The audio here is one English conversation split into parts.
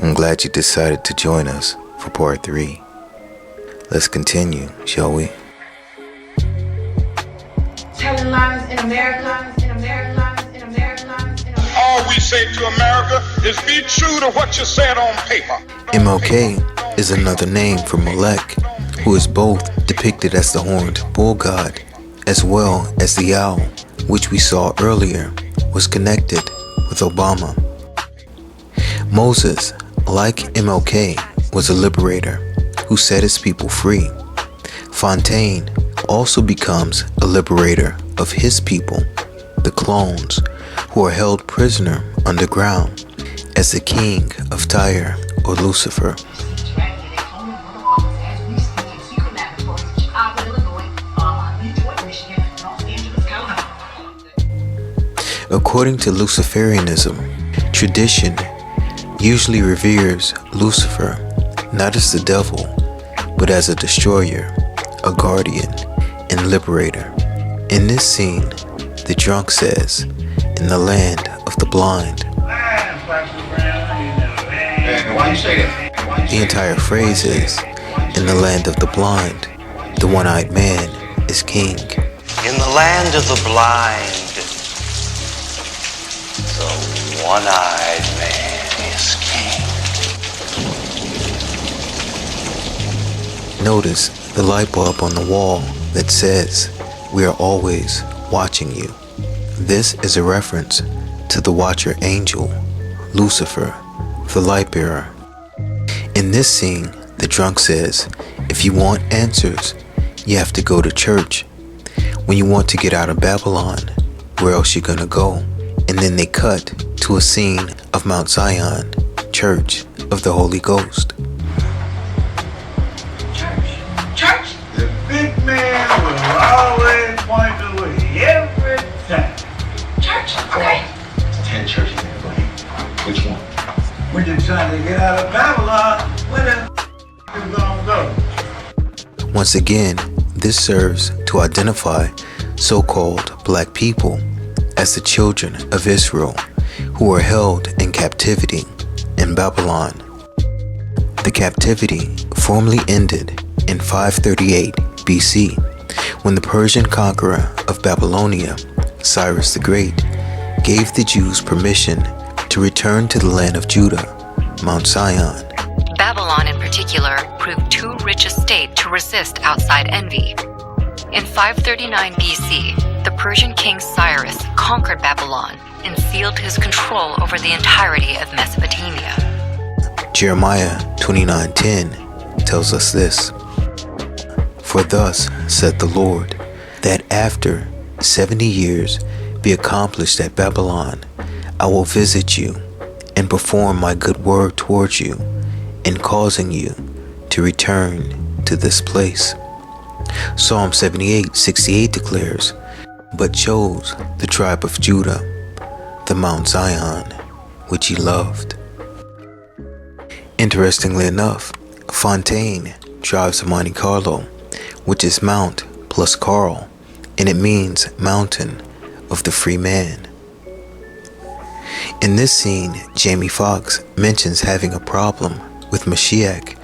I'm glad you decided to join us for part 3. Let's continue, shall we? Telling lies in America, All we say to America is be true to what you said on paper. MLK is another name for Molech, who is both depicted as the horned bull god as well as the owl, which we saw earlier was connected with Obama. Moses, like MLK, was a liberator who set his people free. Fontaine also becomes a liberator of his people, the clones, who are held prisoner underground as the king of Tyre or Lucifer. According to Luciferianism, tradition usually reveres Lucifer not as the devil, but as a destroyer, a guardian, and liberator. In this scene, the drunk says, "In the land of the blind." Why you say that? The entire phrase is, "In the land of the blind, the one-eyed man is king." In the land of the blind, the one-eyed man is king. Notice the light bulb on the wall that says, "We are always watching you." This is a reference to the watcher angel, Lucifer, the light bearer. In this scene, the drunk says, if you want answers, you have to go to church. When you want to get out of Babylon, where else you gonna go? And then they cut to a scene of Mount Zion, Church of the Holy Ghost. church. The big man will always point the way every time. Church, okay. 10 churches in the way. Which one? When you're trying to get out of Babylon, where the you gonna go? Once again, this serves to identify so-called black people as the children of Israel who were held in captivity in Babylon. The captivity formally ended in 538 BC when the Persian conqueror of Babylonia, Cyrus the Great, gave the Jews permission to return to the land of Judah, Mount Zion. Babylon in particular proved too rich a state to resist outside envy. In 539 BC, the Persian king Cyrus conquered Babylon and sealed his control over the entirety of Mesopotamia. Jeremiah 29:10 tells us this, "For thus saith the Lord, that after 70 years be accomplished at Babylon, I will visit you and perform my good word towards you in causing you to return to this place." Psalm 78:68 declares, "But chose the tribe of Judah, the Mount Zion, which he loved." Interestingly enough, Fontaine drives a Monte Carlo, which is Mount plus Carl, and it means mountain of the free man. In this scene, Jamie Foxx mentions having a problem with Mashiach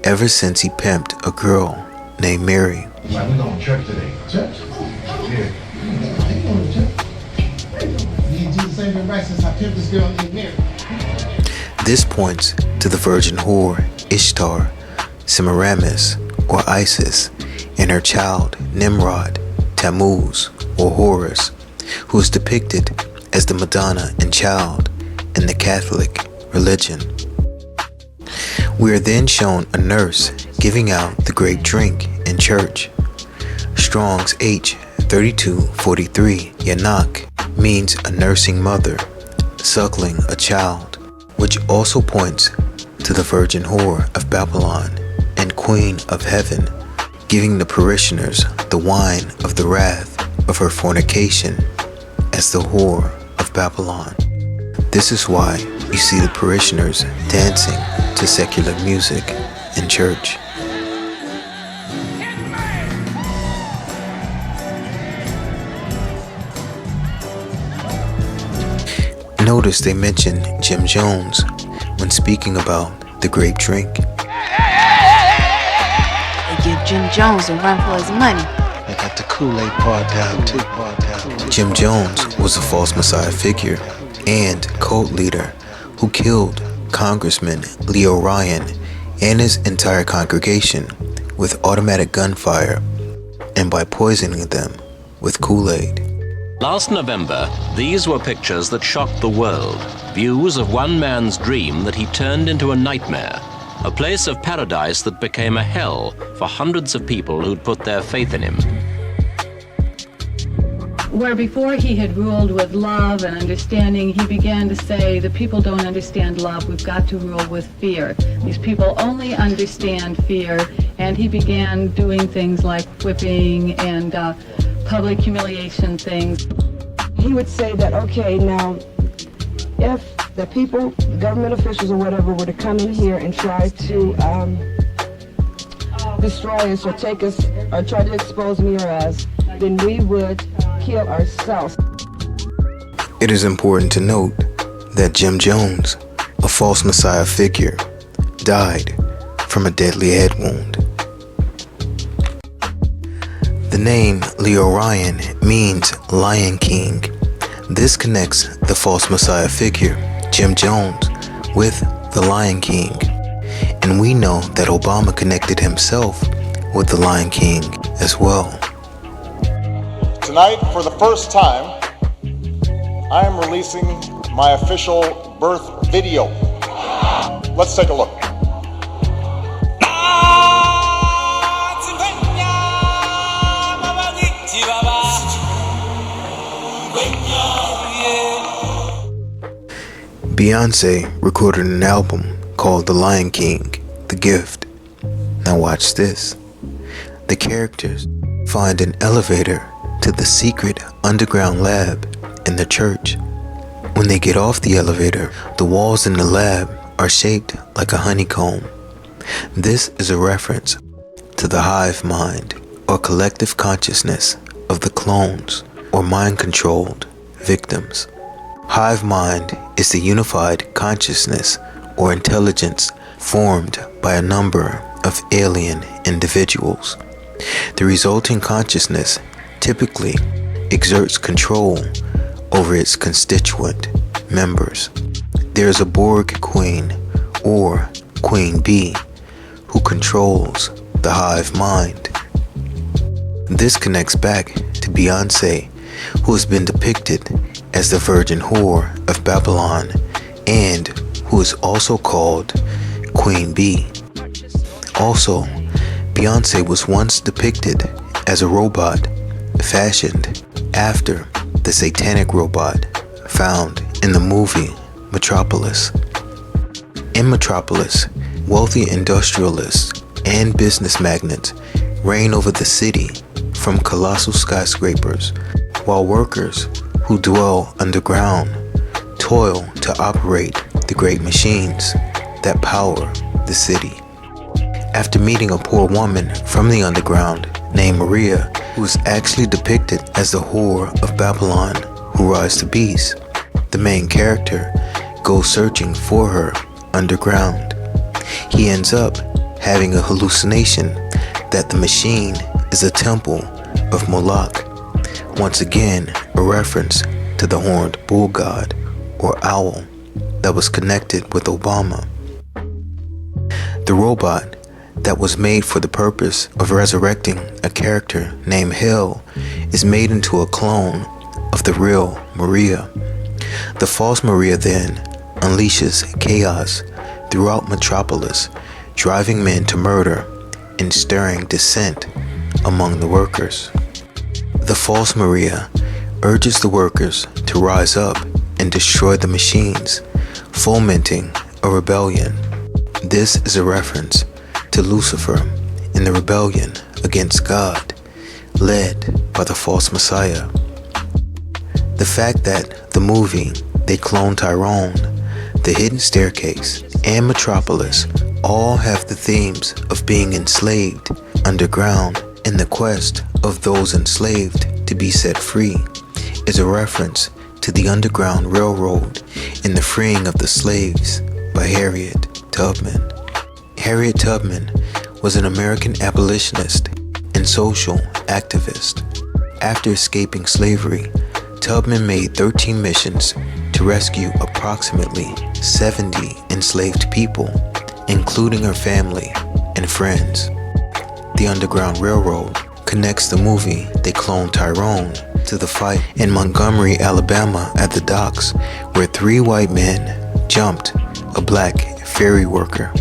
ever since he pimped a girl named Mary. Like, we going to church today. Church? Yeah. They going to church. Jesus ain't been right since I pimped this girl named Mary. This points to the virgin whore Ishtar, Semiramis, or Isis, and her child Nimrod, Tammuz, or Horus, who is depicted as the Madonna and child in the Catholic religion. We are then shown a nurse giving out the grape drink in church. Strong's H3243 Yanak means a nursing mother, suckling a child, which also points to the virgin whore of Babylon and queen of heaven, giving the parishioners the wine of the wrath of her fornication as the whore of Babylon. This is why you see the parishioners dancing to secular music in church. Notice they mention Jim Jones when when speaking about the grape drink. They give Jim Jones a run for his money. I got the Kool-Aid part down too. Jim Jones was a false messiah figure and cult leader who killed Congressman Leo Ryan and his entire congregation with automatic gunfire and by poisoning them with Kool-Aid. Last November, these were pictures that shocked the world. Views of one man's dream that he turned into a nightmare. A place of paradise that became a hell for hundreds of people who'd put their faith in him. Where before he had ruled with love and understanding, he began to say, the people don't understand love, we've got to rule with fear. These people only understand fear, and he began doing things like whipping and public humiliation things. He would say that, okay, now, if the people, government officials or whatever, were to come in here and try to destroy us or take us, or try to expose me or us, then we would kill ourselves. It is important to note that Jim Jones, a false messiah figure, died from a deadly head wound. The name Leo Ryan means Lion King. This connects the false messiah figure, Jim Jones, with the Lion King. And we know that Obama connected himself with the Lion King as well. Tonight, for the first time, I am releasing my official birth video. Let's take a look. Beyonce recorded an album called The Lion King, The Gift. Now watch this. The characters find an elevator to the secret underground lab in the church. When they get off the elevator, the walls in the lab are shaped like a honeycomb. This is a reference to the hive mind, or collective consciousness of the clones, or mind-controlled victims. Hive mind is the unified consciousness or intelligence formed by a number of alien individuals. The resulting consciousness typically exerts control over its constituent members. There is a Borg queen, or Queen Bee, who controls the hive mind. This connects back to Beyonce, who has been depicted as the virgin whore of Babylon and who is also called Queen Bee. Also, Beyonce was once depicted as a robot fashioned after the satanic robot found in the movie Metropolis. In Metropolis, wealthy industrialists and business magnates reign over the city from colossal skyscrapers, while workers who dwell underground toil to operate the great machines that power the city. After meeting a poor woman from the underground named Maria, who is actually depicted as the whore of Babylon who rides the beast, the main character goes searching for her underground. He ends up having a hallucination that the machine is a temple of Moloch, once again a reference to the horned bull god or owl that was connected with Obama. The robot that was made for the purpose of resurrecting a character named Hell is made into a clone of the real Maria. The false Maria then unleashes chaos throughout Metropolis, driving men to murder and stirring dissent among the workers. The false Maria urges the workers to rise up and destroy the machines, fomenting a rebellion. This is a reference to Lucifer in the rebellion against God, led by the false Messiah. The fact that the movie They Clone Tyrone, The Hidden Staircase, and Metropolis all have the themes of being enslaved underground and the quest of those enslaved to be set free is a reference to the Underground Railroad and the freeing of the slaves by Harriet Tubman. Harriet Tubman was an American abolitionist and social activist. After escaping slavery, Tubman made 13 missions to rescue approximately 70 enslaved people, including her family and friends. The Underground Railroad connects the movie They Cloned Tyrone to the fight in Montgomery, Alabama at the docks, where 3 white men jumped a black ferry worker.